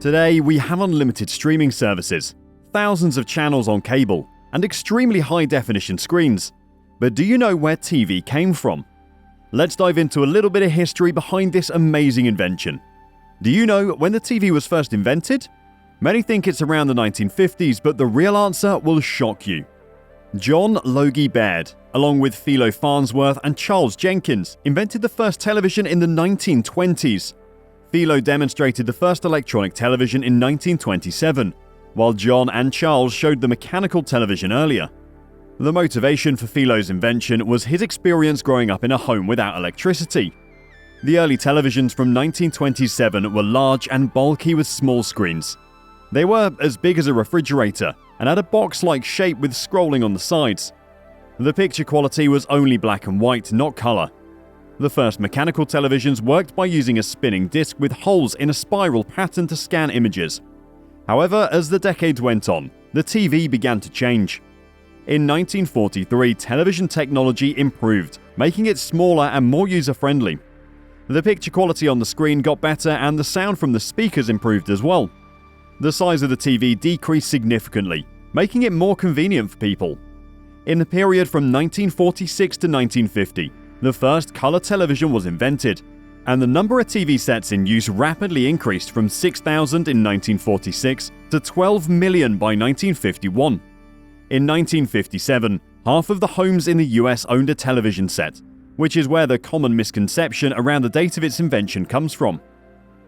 Today, we have unlimited streaming services, thousands of channels on cable, and extremely high-definition screens. But do you know where TV came from? Let's dive into a little bit of history behind this amazing invention. Do you know when the TV was first invented? Many think it's around the 1950s, but the real answer will shock you. John Logie Baird, along with Philo Farnsworth and Charles Jenkins, invented the first television in the 1920s. Philo demonstrated the first electronic television in 1927, while John and Charles showed the mechanical television earlier. The motivation for Philo's invention was his experience growing up in a home without electricity. The early televisions from 1927 were large and bulky with small screens. They were as big as a refrigerator and had a box-like shape with scrolling on the sides. The picture quality was only black and white, not color. The first mechanical televisions worked by using a spinning disc with holes in a spiral pattern to scan images. However, as the decades went on, the TV began to change. In 1943, television technology improved, making it smaller and more user-friendly. The picture quality on the screen got better and the sound from the speakers improved as well. The size of the TV decreased significantly, making it more convenient for people. In the period from 1946 to 1950, the first color television was invented, and the number of TV sets in use rapidly increased from 6,000 in 1946 to 12 million by 1951. In 1957, half of the homes in the US owned a television set, which is where the common misconception around the date of its invention comes from.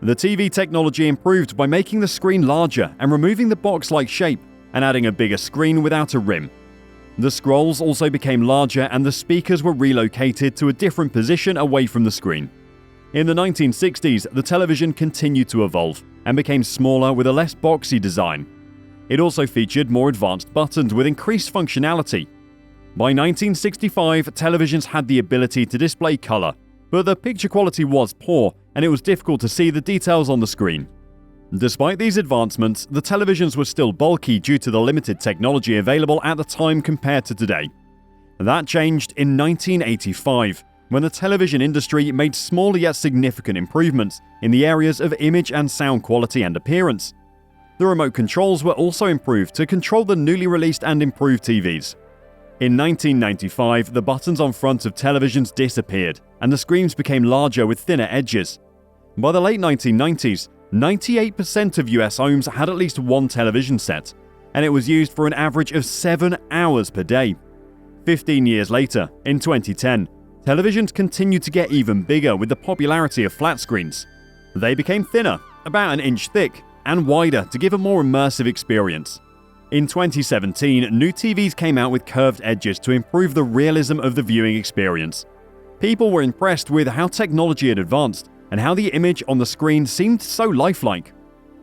The TV technology improved by making the screen larger and removing the box-like shape and adding a bigger screen without a rim. The scrolls also became larger and the speakers were relocated to a different position away from the screen. In the 1960s, the television continued to evolve and became smaller with a less boxy design. It also featured more advanced buttons with increased functionality. By 1965, televisions had the ability to display color, but the picture quality was poor and it was difficult to see the details on the screen. Despite these advancements, the televisions were still bulky due to the limited technology available at the time compared to today. That changed in 1985, when the television industry made small yet significant improvements in the areas of image and sound quality and appearance. The remote controls were also improved to control the newly released and improved TVs. In 1995, the buttons on front of televisions disappeared, and the screens became larger with thinner edges. By the late 1990s, 98% of US homes had at least one television set, and it was used for an average of 7 hours per day. 15 years later, in 2010, televisions continued to get even bigger with the popularity of flat screens. They became thinner, about an inch thick, and wider to give a more immersive experience. In 2017, new TVs came out with curved edges to improve the realism of the viewing experience. People were impressed with how technology had advanced and how the image on the screen seemed so lifelike.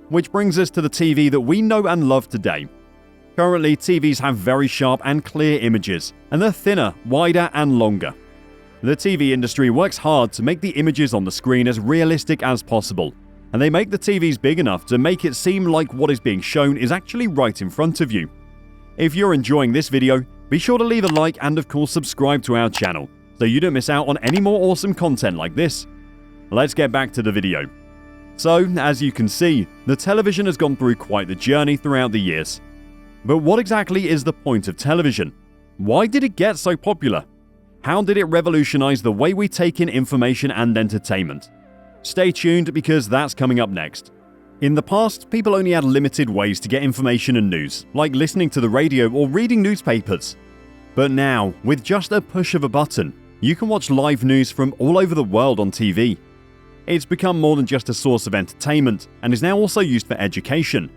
Which brings us to the TV that we know and love today. Currently, TVs have very sharp and clear images, and they're thinner, wider, and longer. The TV industry works hard to make the images on the screen as realistic as possible, and they make the TVs big enough to make it seem like what is being shown is actually right in front of you. If you're enjoying this video, be sure to leave a like and of course subscribe to our channel, so you don't miss out on any more awesome content like this. Let's get back to the video. So, as you can see, the television has gone through quite the journey throughout the years. But what exactly is the point of television? Why did it get so popular? How did it revolutionize the way we take in information and entertainment? Stay tuned because that's coming up next. In the past, people only had limited ways to get information and news, like listening to the radio or reading newspapers. But now, with just a push of a button, you can watch live news from all over the world on TV. It's become more than just a source of entertainment and is now also used for education.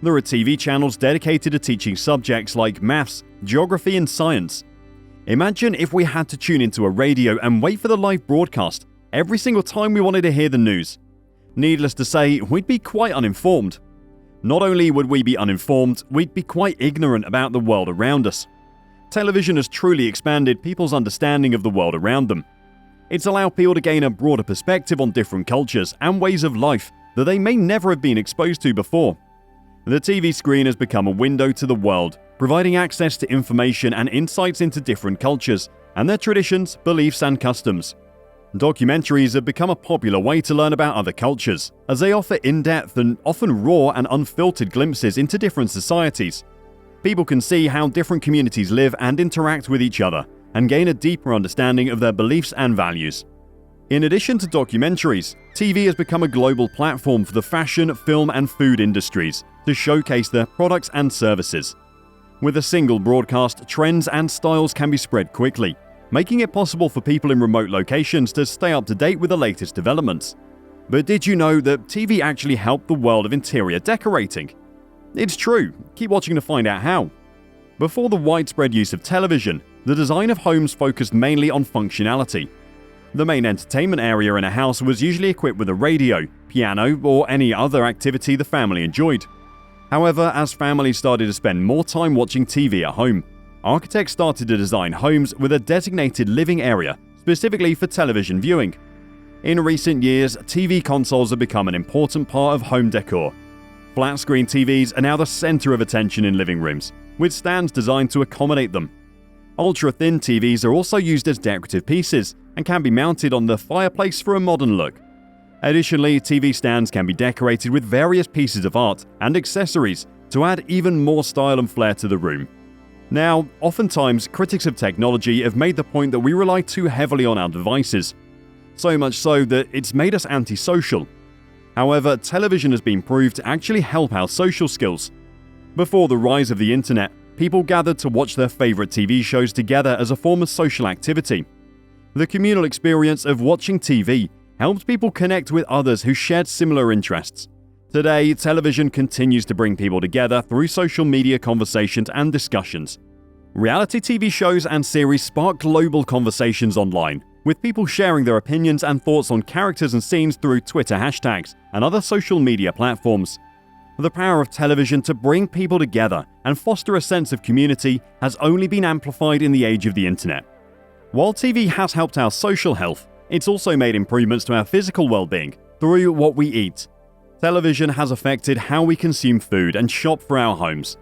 There are TV channels dedicated to teaching subjects like maths, geography, and science. Imagine if we had to tune into a radio and wait for the live broadcast every single time we wanted to hear the news. Needless to say, we'd be quite uninformed. Not only would we be uninformed, we'd be quite ignorant about the world around us. Television has truly expanded people's understanding of the world around them. It's allowed people to gain a broader perspective on different cultures and ways of life that they may never have been exposed to before. The TV screen has become a window to the world, providing access to information and insights into different cultures and their traditions, beliefs, and customs. Documentaries have become a popular way to learn about other cultures, as they offer in-depth and often raw and unfiltered glimpses into different societies. People can see how different communities live and interact with each other, and gain a deeper understanding of their beliefs and values. In addition to documentaries, TV has become a global platform for the fashion, film, and food industries to showcase their products and services. With a single broadcast, trends and styles can be spread quickly, making it possible for people in remote locations to stay up to date with the latest developments. But did you know that TV actually helped the world of interior decorating? It's true, keep watching to find out how. Before the widespread use of television, the design of homes focused mainly on functionality. The main entertainment area in a house was usually equipped with a radio, piano, or any other activity the family enjoyed. However, as families started to spend more time watching TV at home, architects started to design homes with a designated living area specifically for television viewing. In recent years, TV consoles have become an important part of home decor. Flat-screen TVs are now the center of attention in living rooms, with stands designed to accommodate them. Ultra-thin TVs are also used as decorative pieces and can be mounted on the fireplace for a modern look. Additionally, TV stands can be decorated with various pieces of art and accessories to add even more style and flair to the room. Now, oftentimes, critics of technology have made the point that we rely too heavily on our devices, so much so that it's made us antisocial. However, television has been proved to actually help our social skills. Before the rise of the internet, people gathered to watch their favorite TV shows together as a form of social activity. The communal experience of watching TV helped people connect with others who shared similar interests. Today, television continues to bring people together through social media conversations and discussions. Reality TV shows and series spark global conversations online, with people sharing their opinions and thoughts on characters and scenes through Twitter hashtags and other social media platforms. The power of television to bring people together and foster a sense of community has only been amplified in the age of the internet. While TV has helped our social health, it's also made improvements to our physical well-being through what we eat. Television has affected how we consume food and shop for our homes.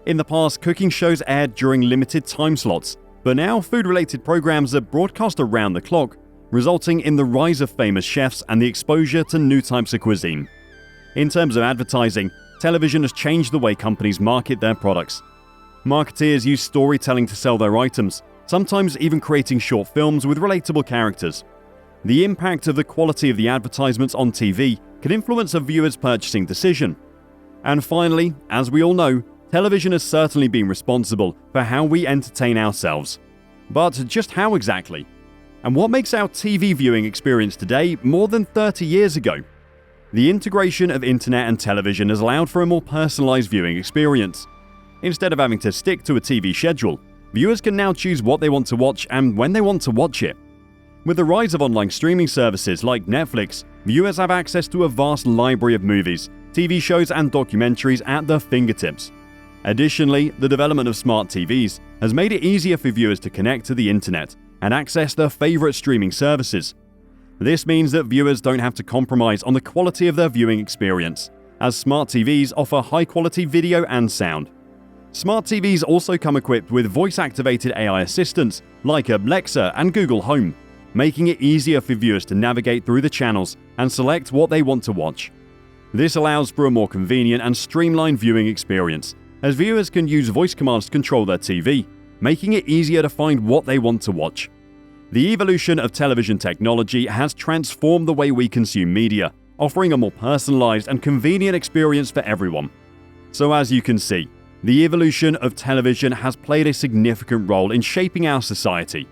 In the past, cooking shows aired during limited time slots, but now food-related programs are broadcast around the clock, resulting in the rise of famous chefs and the exposure to new types of cuisine. In terms of advertising, television has changed the way companies market their products. Marketeers use storytelling to sell their items, sometimes even creating short films with relatable characters. The impact of the quality of the advertisements on TV can influence a viewer's purchasing decision. And finally, as we all know, television has certainly been responsible for how we entertain ourselves. But just how exactly? And what makes our TV viewing experience today more than 30 years ago? The integration of internet and television has allowed for a more personalized viewing experience. Instead of having to stick to a TV schedule, viewers can now choose what they want to watch and when they want to watch it. With the rise of online streaming services like Netflix, viewers have access to a vast library of movies, TV shows, and documentaries at their fingertips. Additionally, the development of smart TVs has made it easier for viewers to connect to the internet and access their favorite streaming services. This means that viewers don't have to compromise on the quality of their viewing experience, as smart TVs offer high-quality video and sound. Smart TVs also come equipped with voice-activated AI assistants like Alexa and Google Home, making it easier for viewers to navigate through the channels and select what they want to watch. This allows for a more convenient and streamlined viewing experience, as viewers can use voice commands to control their TV, making it easier to find what they want to watch. The evolution of television technology has transformed the way we consume media, offering a more personalized and convenient experience for everyone. So as you can see, the evolution of television has played a significant role in shaping our society.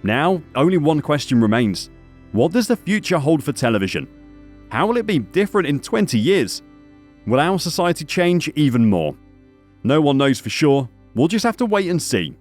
Now, only one question remains. What does the future hold for television? How will it be different in 20 years? Will our society change even more? No one knows for sure. We'll just have to wait and see.